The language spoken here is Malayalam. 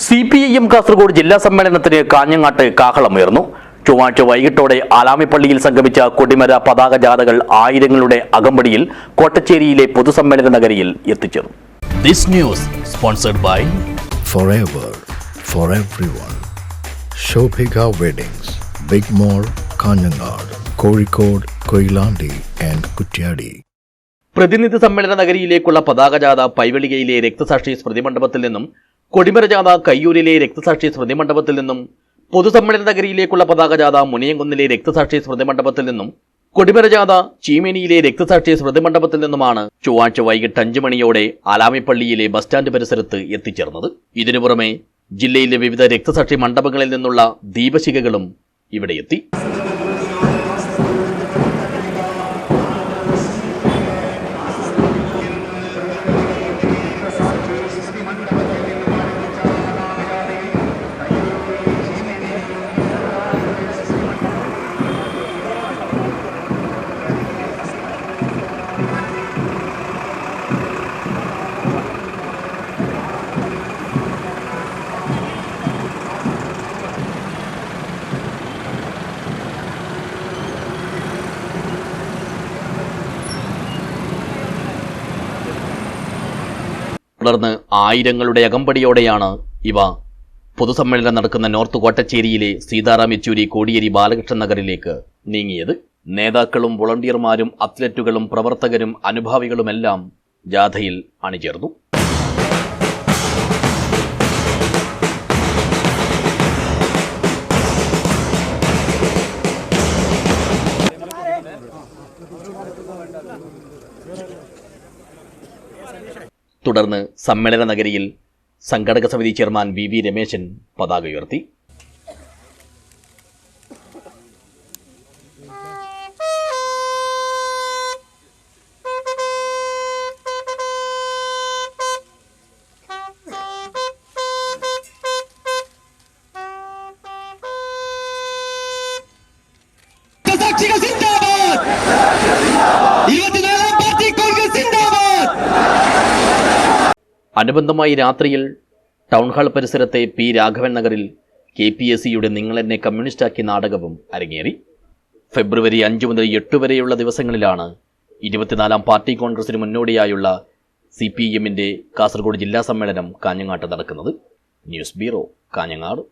CPIM കാസർഗോഡ് ജില്ലാ സമ്മേളനത്തിന് കാഞ്ഞങ്ങാട്ട് കാഹളമുയർന്നു. ചൊവ്വാഴ്ച വൈകിട്ടോടെ ആലാമിപ്പള്ളിയിൽ സംഗമിച്ച കൊടിമര പതാക ജാഥകൾ ആയിരങ്ങളുടെ അകമ്പടിയിൽ കോട്ടച്ചേരിയിലെ പൊതുസമ്മേളന നഗരിയിൽ എത്തിച്ചേർന്നു. This news sponsored by Forever for everyone. Shobhika Weddings, Big Mall, Kanyanad, Kozhikode, Koilandi and Kutyadi. പ്രതിനിധി സമ്മേളന നഗരിയിലേക്കുള്ള പതാക ജാഥ പൈവളികയിലെ രക്തസാക്ഷി സ്മൃതി മണ്ഡപത്തിൽ നിന്നും, കൊടിമര ജാഥ കയ്യൂരിലെ രക്തസാക്ഷി സ്മൃതി മണ്ഡപത്തിൽ നിന്നും, പൊതുസമ്മേളന നഗരിയിലേക്കുള്ള പതാക ജാഥ മുനിയംകുന്നിലെ രക്തസാക്ഷി സ്മൃതി മണ്ഡപത്തിൽ നിന്നും, കൊടിമര ജാഥ ചീമേനിയിലെ രക്തസാക്ഷി സ്മൃതി മണ്ഡപത്തിൽ നിന്നുമാണ് ചൊവ്വാഴ്ച വൈകിട്ട് 5 മണിയോടെ ആലാമിപ്പള്ളിയിലെ ബസ് സ്റ്റാൻഡ് പരിസരത്ത് എത്തിച്ചേർന്നത്. ഇതിനു പുറമെ ജില്ലയിലെ വിവിധ രക്തസാക്ഷി മണ്ഡപങ്ങളിൽ നിന്നുള്ള ദീപശിഖകളും ഇവിടെ എത്തി. തുടർന്ന് ആയിരങ്ങളുടെ അകമ്പടിയോടെയാണ് ഇവ പൊതുസമ്മേളനം നടക്കുന്ന നോർത്ത് കോട്ടച്ചേരിയിലെ സീതാറാം യെച്ചൂരി കോടിയേരി ബാലകൃഷ്ണൻ നഗറിലേക്ക് നീങ്ങിയത്. നേതാക്കളും വോളണ്ടിയർമാരും അത്ലറ്റുകളും പ്രവർത്തകരും അനുഭാവികളുമെല്ലാം ജാഥയിൽ അണിചേർന്നു. തുടർന്ന് സമ്മേളന നഗരിയിൽ സംഘടക സമിതി ചെയർമാൻ വി രമേശൻ പതാക ഉയർത്തി. അനുബന്ധമായി രാത്രിയിൽ ടൗൺഹാൾ പരിസരത്തെ പി രാഘവൻ നഗറിൽ KPSCയുടെ നിങ്ങളെന്നെ കമ്മ്യൂണിസ്റ്റാക്കി നാടകവും അരങ്ങേറി. ഫെബ്രുവരി 5 മുതൽ 8 വരെയുള്ള ദിവസങ്ങളിലാണ് 24ാം പാർട്ടി കോൺഗ്രസിന് മുന്നോടിയായുള്ള CPIMന്റെ കാസർഗോഡ് ജില്ലാ സമ്മേളനം കാഞ്ഞങ്ങാട്ട് നടക്കുന്നത്. News bureau, Kanhangad.